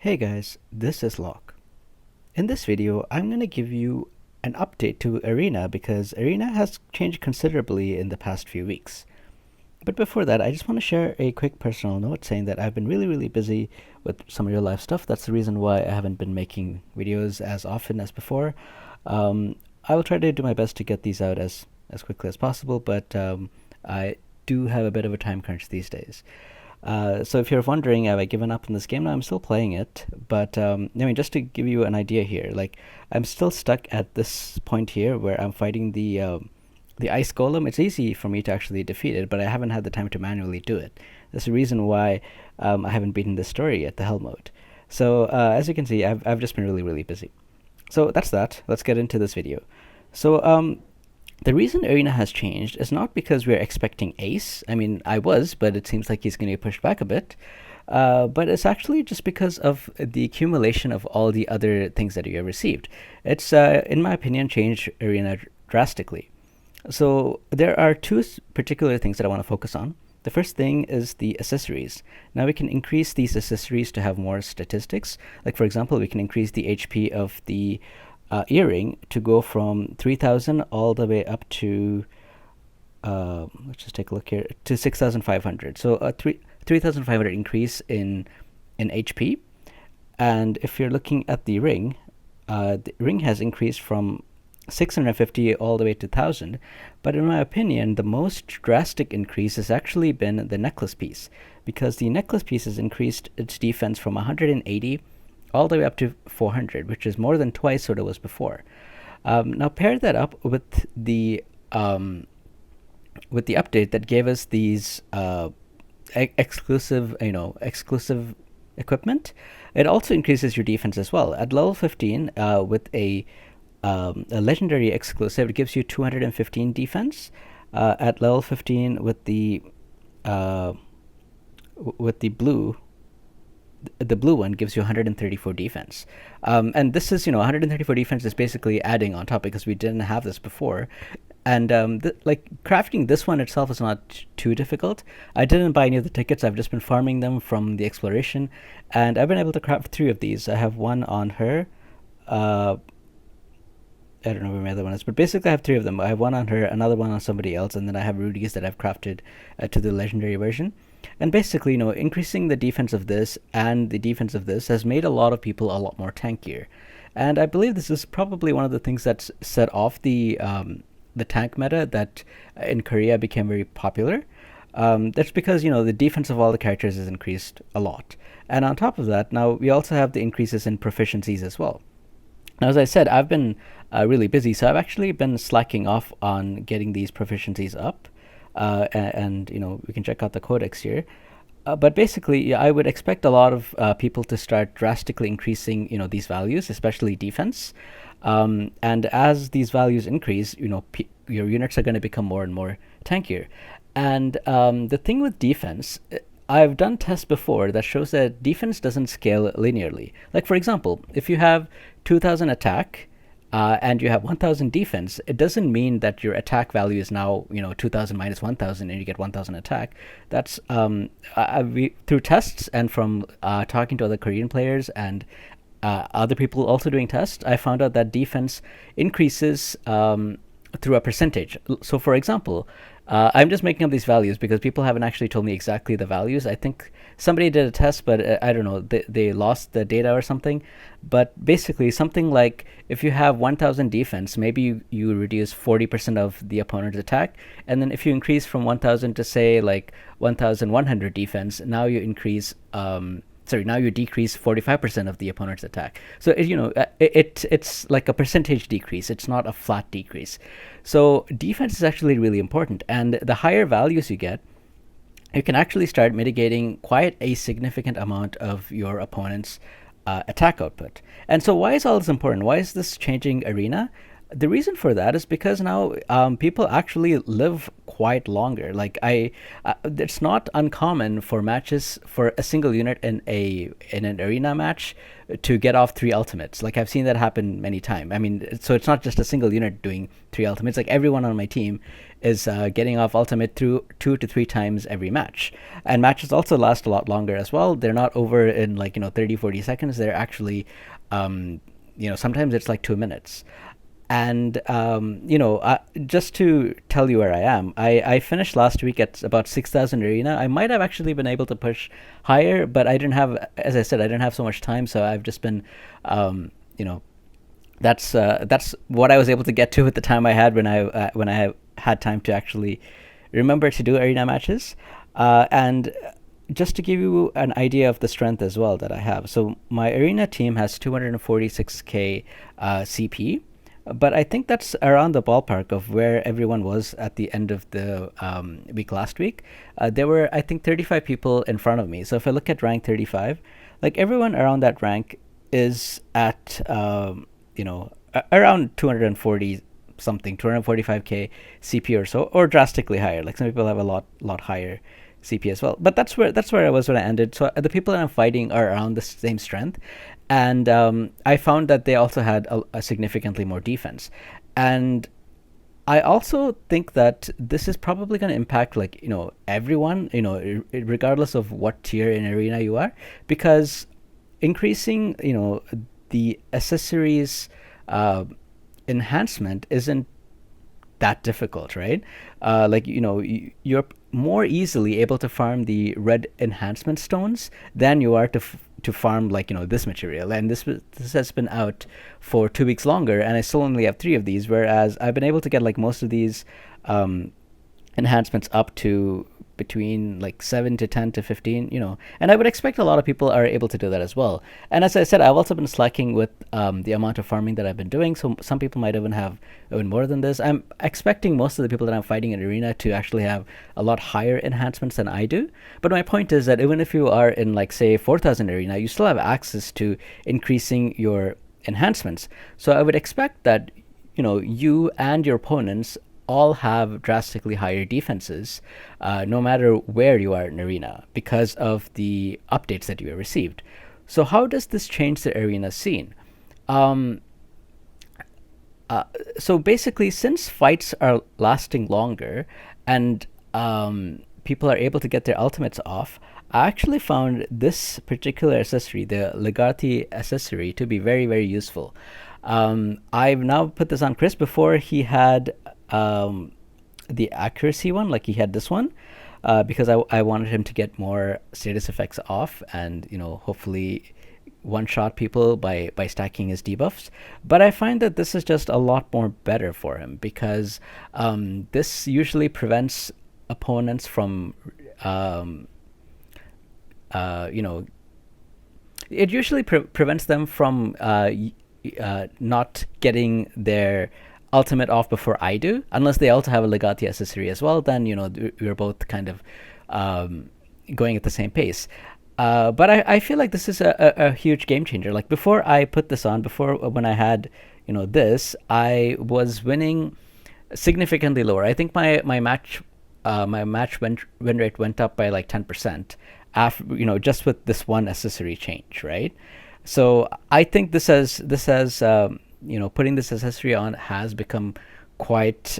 Hey guys, this is Locke. In this video, I'm going to give you an update to Arena because Arena has changed considerably in the past few weeks. But before that, I just want to share a quick personal note saying that I've been really busy with some real life stuff. That's the reason why I haven't been making videos as often as before. I will try to do my best to get these out as quickly as possible, but I do have a bit of a time crunch these days. So if you're wondering, have I given up on this game? No, I'm still playing it, but just to give you an idea here, like I'm still stuck at this point here where I'm fighting the ice golem. It's easy for me to actually defeat it, but I haven't had the time to manually do it. That's the reason why I haven't beaten the story yet, the hell mode. So as you can see, I've just been really busy. So that's that. Let's get into this video. So the reason Arena has changed is not because we're expecting Ace. I mean, I was, but it seems like he's going to be pushed back a bit. But it's actually just because of the accumulation of all the other things that you have received. It's, in my opinion, changed Arena drastically. So there are two particular things that I want to focus on. The first thing is the accessories. Now we can increase these accessories to have more statistics. Like, for example, we can increase the HP of the earring to go from 3,000 all the way up to let's just take a look here, to 6,500. So a 3,500 increase in HP. And if you're looking at the ring has increased from 650 all the way to 1,000. But in my opinion, the most drastic increase has actually been the necklace piece, because the necklace piece has increased its defense from 180 all the way up to 400, which is more than twice what it was before. Now pair that up with the update that gave us these exclusive equipment. It also increases your defense as well. At level 15, with a legendary exclusive, it gives you 215 defense. At level 15, with the blue. The blue one gives you 134 defense, and this is 134 defense is basically adding on top because we didn't have this before, and like crafting this one itself is not too difficult. I didn't buy any of the tickets. I've just been farming them from the exploration, and I've been able to craft 3 of these. I have one on her. I don't know where my other one is, but basically I have 3 of them. I have one on her, another one on somebody else, and then I have Rudy's that I've crafted to the legendary version. And basically, increasing the defense of this and the defense of this has made a lot of people a lot more tankier. And I believe this is probably one of the things that's set off the tank meta that in Korea became very popular. That's because the defense of all the characters has increased a lot, and on top of that, now we also have the increases in proficiencies as well. Now, as I said, I've been really busy, so I've actually been slacking off on getting these proficiencies up. And we can check out the codex here. But basically, yeah, I would expect a lot of people to start drastically increasing, these values, especially defense. And as these values increase, your units are going to become more and more tankier. And the thing with defense, I've done tests before that shows that defense doesn't scale linearly. Like, for example, if you have 2,000 attack and you have 1,000 defense, it doesn't mean that your attack value is now 2,000 minus 1,000 and you get 1,000 attack. That's through tests and from talking to other Korean players and other people also doing tests, I found out that defense increases through a percentage. So, for example, I'm just making up these values because people haven't actually told me exactly the values. I think somebody did a test, but I don't know, they lost the data or something. But basically, something like if you have 1,000 defense, maybe you reduce 40% of the opponent's attack. And then if you increase from 1,000 to say like 1,100 defense, now you increase now you decrease 45% of the opponent's attack. So it's like a percentage decrease. It's not a flat decrease. So defense is actually really important, and the higher values you get, you can actually start mitigating quite a significant amount of your opponent's attack output. And so why is all this important? Why is this changing Arena? The reason for that is because now people actually live quite longer. It's not uncommon for matches for a single unit in an arena match to get off three ultimates. Like I've seen that happen many times. I mean, so it's not just a single unit doing three ultimates. Like everyone on my team is getting off ultimate through 2 to 3 times every match, and matches also last a lot longer as well. They're not over in 30-40 seconds. They're actually sometimes it's like 2 minutes. And just to tell you where I am, I finished last week at about 6,000 arena. I might have actually been able to push higher, but I didn't have, as I said, I didn't have so much time, so I've just been, um, you know, that's what I was able to get to with the time I had when I had time to actually remember to do arena matches, and just to give you an idea of the strength as well that I have. So my arena team has 246k CP, but I think that's around the ballpark of where everyone was at the end of the week last week. There were, I think, 35 people in front of me. So if I look at rank 35, like everyone around that rank is at, around 240 something, 245k CP or so, or drastically higher. Like some people have a lot higher CP as well. But that's where I was when I ended. So the people that I'm fighting are around the same strength, and I found that they also had a significantly more defense, and I also think that this is probably going to impact everyone, regardless of what tier in arena you are, because increasing the accessories enhancement isn't that difficult, right? You're more easily able to farm the red enhancement stones than you are to farm this material. And this has been out for 2 weeks longer, and I still only have three of these. Whereas I've been able to get most of these enhancements up to between 7 to 10 to 15, and I would expect a lot of people are able to do that as well. And as I said, I've also been slacking with the amount of farming that I've been doing, so some people might even have even more than this. I'm expecting most of the people that I'm fighting in arena to actually have a lot higher enhancements than I do. But my point is that even if you are in say 4,000 arena, you still have access to increasing your enhancements. So I would expect that you and your opponents all have drastically higher defenses, no matter where you are in arena, because of the updates that you have received. So how does this change the arena scene? So basically, since fights are lasting longer and people are able to get their ultimates off, I actually found this particular accessory, the Lethargic accessory, to be very, very useful. I've now put this on Chris. Before he had the accuracy one, like he had this one, because I wanted him to get more status effects off and hopefully one shot people by stacking his debuffs. But I find that this is just a lot more better for him, because this usually prevents opponents from it usually prevents them from not getting their ultimate off before I do, unless they also have a Lethargic accessory as well. Then we're both kind of going at the same pace. But I feel like this is a huge game changer. Like before I put this on, before when I had this, I was winning significantly lower. I think my match win rate went up by 10% after just with this one accessory change, right? So I think this has putting this accessory on has become quite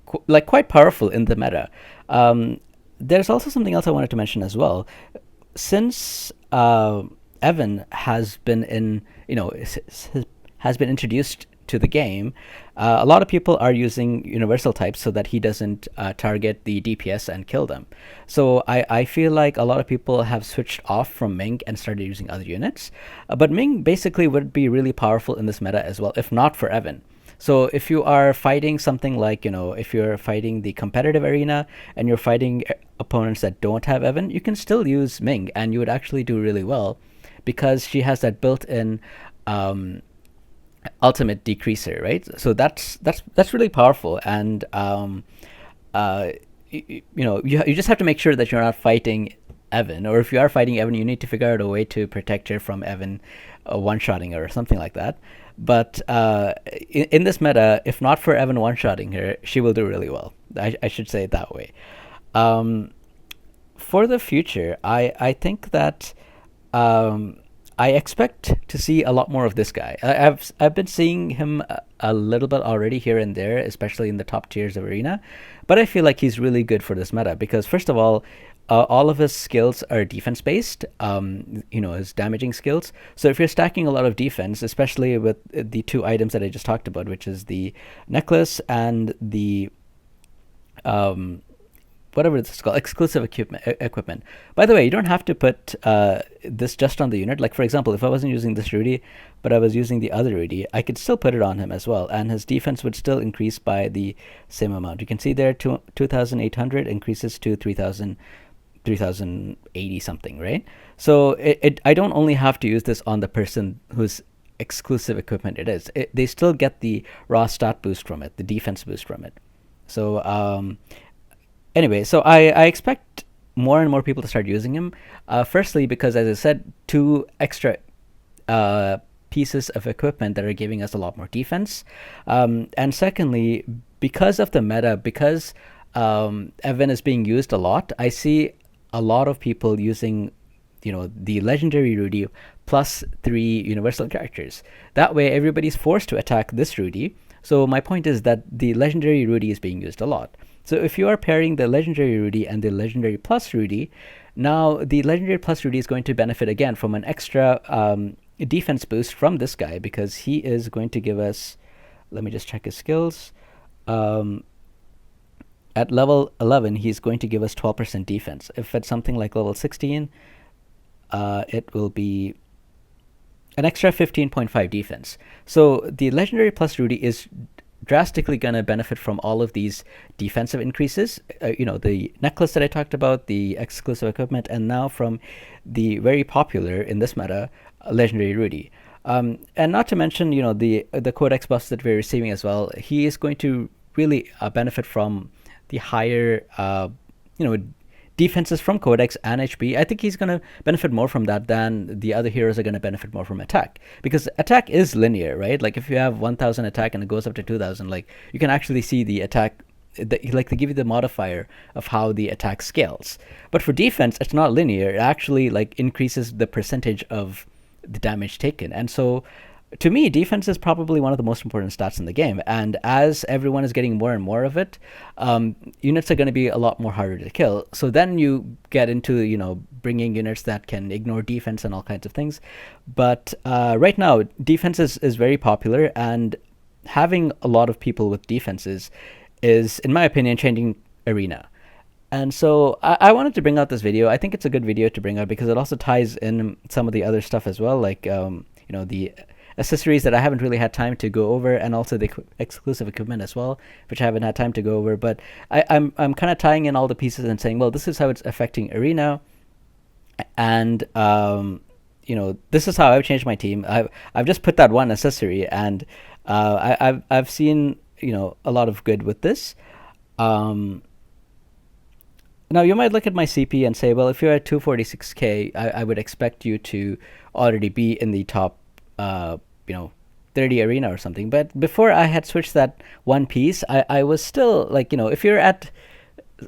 quite powerful in the meta. There's also something else I wanted to mention as well. Since Evan has been has been introduced to the game, a lot of people are using universal types so that he doesn't target the DPS and kill them. So I feel like a lot of people have switched off from Ming and started using other units. But Ming basically would be really powerful in this meta as well, if not for Evan. So if you are fighting something if you're fighting the competitive arena and you're fighting opponents that don't have Evan, you can still use Ming and you would actually do really well, because she has that built-in ultimate decreaser, right? So that's really powerful. And you just have to make sure that you're not fighting Evan, or if you are fighting Evan, you need to figure out a way to protect her from Evan one-shotting her or something like that. But in this meta, if not for Evan one-shotting her, she will do really well. I should say it that way. Um, for the future, I think that um, I expect to see a lot more of this guy. I've been seeing him a little bit already here and there, especially in the top tiers of Arena, but I feel like he's really good for this meta because first of all of his skills are defense based. His damaging skills. So if you're stacking a lot of defense, especially with the two items that I just talked about, which is the necklace and the um, whatever it's called, exclusive equipment. By the way, you don't have to put this just on the unit. Like for example, if I wasn't using this Rudy, but I was using the other Rudy, I could still put it on him as well, and his defense would still increase by the same amount. You can see there, 2,800 increases to 3,080 something, right? So I don't only have to use this on the person whose exclusive equipment it is. They still get the raw stat boost from it, the defense boost from it. So anyway, so I expect more and more people to start using him. Firstly, because as I said, two extra uh, pieces of equipment that are giving us a lot more defense. And secondly, because of the meta, because Evan is being used a lot, I see a lot of people using the legendary Rudy plus 3 universal characters. That way everybody's forced to attack this Rudy. So my point is that the legendary Rudy is being used a lot. So if you are pairing the legendary Rudy and the legendary plus Rudy, now the legendary plus Rudy is going to benefit again from an extra defense boost from this guy, because he is going to give us, let me just check his skills. Um, at level 11, he's going to give us 12% defense. If it's something like level 16, it will be an extra 15.5 defense. So the legendary plus Rudy is drastically going to benefit from all of these defensive increases. The necklace that I talked about, the exclusive equipment, and now from the very popular in this meta, legendary Rudy. And not to mention, the codex buffs that we're receiving as well. He is going to really benefit from the higher, defenses from Codex and HP. I think he's going to benefit more from that than the other heroes are going to benefit more from attack, because attack is linear, right? Like if you have 1,000 attack and it goes up to 2,000, like you can actually see the attack, like they give you the modifier of how the attack scales. But for defense, it's not linear. It actually like increases the percentage of the damage taken. And so to me, defense is probably one of the most important stats in the game. And as everyone is getting more and more of it, units are going to be a lot more harder to kill. So then you get into, bringing units that can ignore defense and all kinds of things. But right now, defense is very popular, and having a lot of people with defenses is, in my opinion, changing Arena. And so I wanted to bring out this video. I think it's a good video to bring out because it also ties in some of the other stuff as well, like, the accessories that I haven't really had time to go over, and also the exclusive equipment as well, which I haven't had time to go over. But I'm kind of tying in all the pieces and saying, well, this is how it's affecting Arena, and this is how I've changed my team. I've just put that one accessory, and I've seen a lot of good with this. Now you might look at my CP and say, well, if you're at 246k, I would expect you to already be in the top 30 Arena or something. But before I had switched that one piece, I was still like, if you're at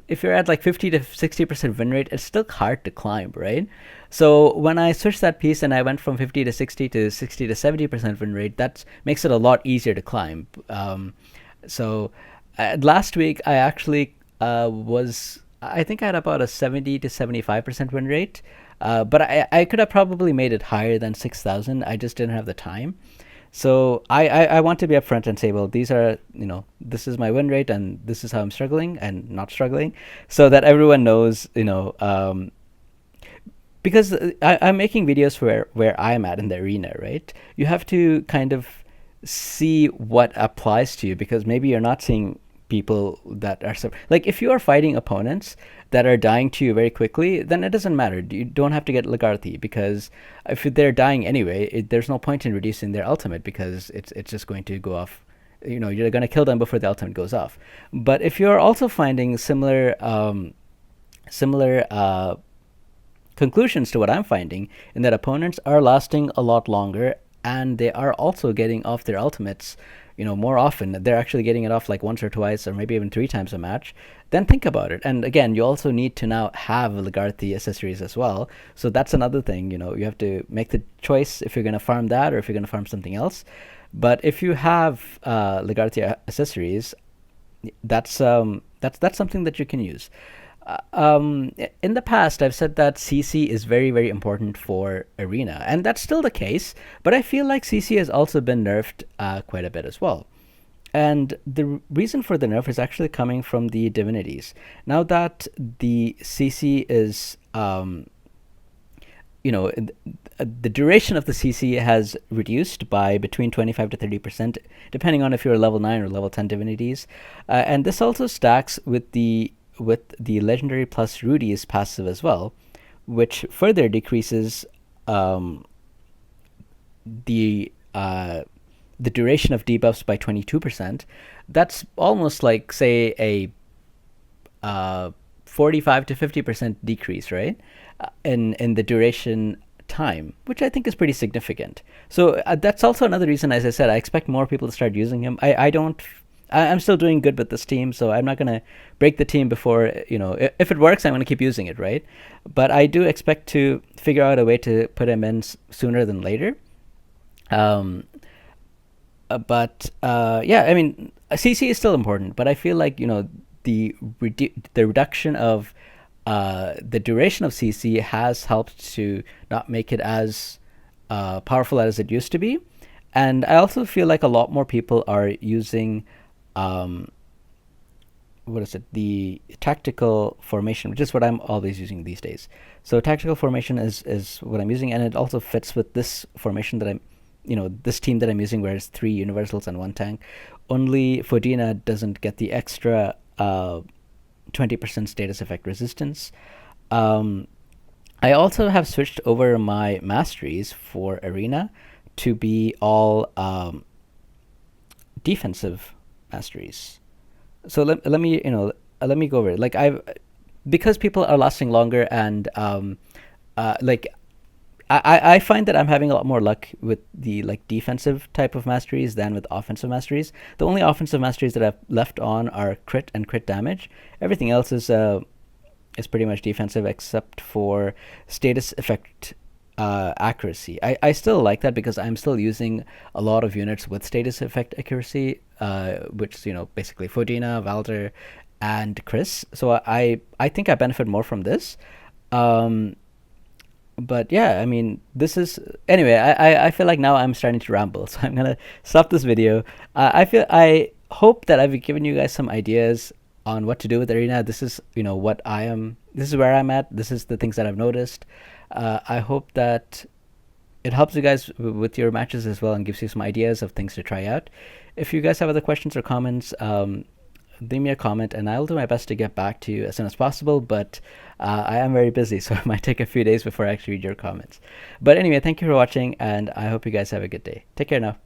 like 50 to 60% win rate, it's still hard to climb, right? So when I switched that piece and I went from 50 to 60 to 60 to 70% win rate, that makes it a lot easier to climb. So last week I actually I think I had about a 70 to 75% win rate. But I could have probably made it higher than 6,000. I just didn't have the time. So I want to be upfront and say, well, this is my win rate and this is how I'm struggling and not struggling, so that everyone knows, because I'm making videos where I'm at in the arena, right? You have to kind of see what applies to you, because maybe you're not seeing people that are like, if you are fighting opponents that are dying to you very quickly, then it doesn't matter. You don't have to get Lagarthi, because if they're dying anyway, there's no point in reducing their ultimate, because it's just going to go off. You're going to kill them before the ultimate goes off. But if you're also finding similar conclusions to what I'm finding, in that opponents are lasting a lot longer, and they are also getting off their ultimates, more often. They're actually getting it off like once or twice, or maybe even 3 times a match. Then think about it. And again, you also need to now have Legarthy accessories as well. So that's another thing. You have to make the choice if you're going to farm that or if you're going to farm something else. But if you have Legarthy accessories, that's something that you can use. In the past, I've said that CC is very, very important for Arena, and that's still the case, but I feel like CC has also been nerfed quite a bit as well. And the reason for the nerf is actually coming from the divinities. Now that the CC is, the duration of the CC has reduced by between 25 to 30%, depending on if you're level 9 or level 10 divinities. And this also stacks with the legendary plus Rudy's passive as well, which further decreases the duration of debuffs by 22%. That's almost like, say, a 45 to 50% decrease, right? In the duration time, which I think is pretty significant. So that's also another reason, as I said, I expect more people to start using him. I'm still doing good with this team, so I'm not going to break the team before, if it works, I'm going to keep using it, right? But I do expect to figure out a way to put him in sooner than later. Yeah, I mean, CC is still important, but I feel like, the reduction of the duration of CC has helped to not make it as powerful as it used to be. And I also feel like a lot more people are using the tactical formation, which is what I'm always using these days. So tactical formation is what I'm using, and it also fits with this formation that this team that I'm using, where it's 3 universals and 1 tank. Only Fodina doesn't get the extra 20% status effect resistance. I also have switched over my Masteries for Arena to be all defensive Masteries. So let me go over it. Like, because people are lasting longer, and I find that I'm having a lot more luck with the defensive type of Masteries than with offensive Masteries. The only offensive Masteries that I've left on are crit and crit damage. Everything else is pretty much defensive, except for status effect accuracy. I still like that because I'm still using a lot of units with status effect accuracy, which is basically Fodina, Valder, and Chris. So I think I benefit more from this. But yeah, I mean, this is anyway. I feel like now I'm starting to ramble, so I'm gonna stop this video. I hope that I've given you guys some ideas on what to do with Arena. This is what I am. This is where I'm at. This is the things that I've noticed. I hope that it helps you guys with your matches as well, and gives you some ideas of things to try out. If you guys have other questions or comments, leave me a comment, and I'll do my best to get back to you as soon as possible. But I am very busy, so it might take a few days before I actually read your comments. But anyway, thank you for watching, and I hope you guys have a good day. Take care now.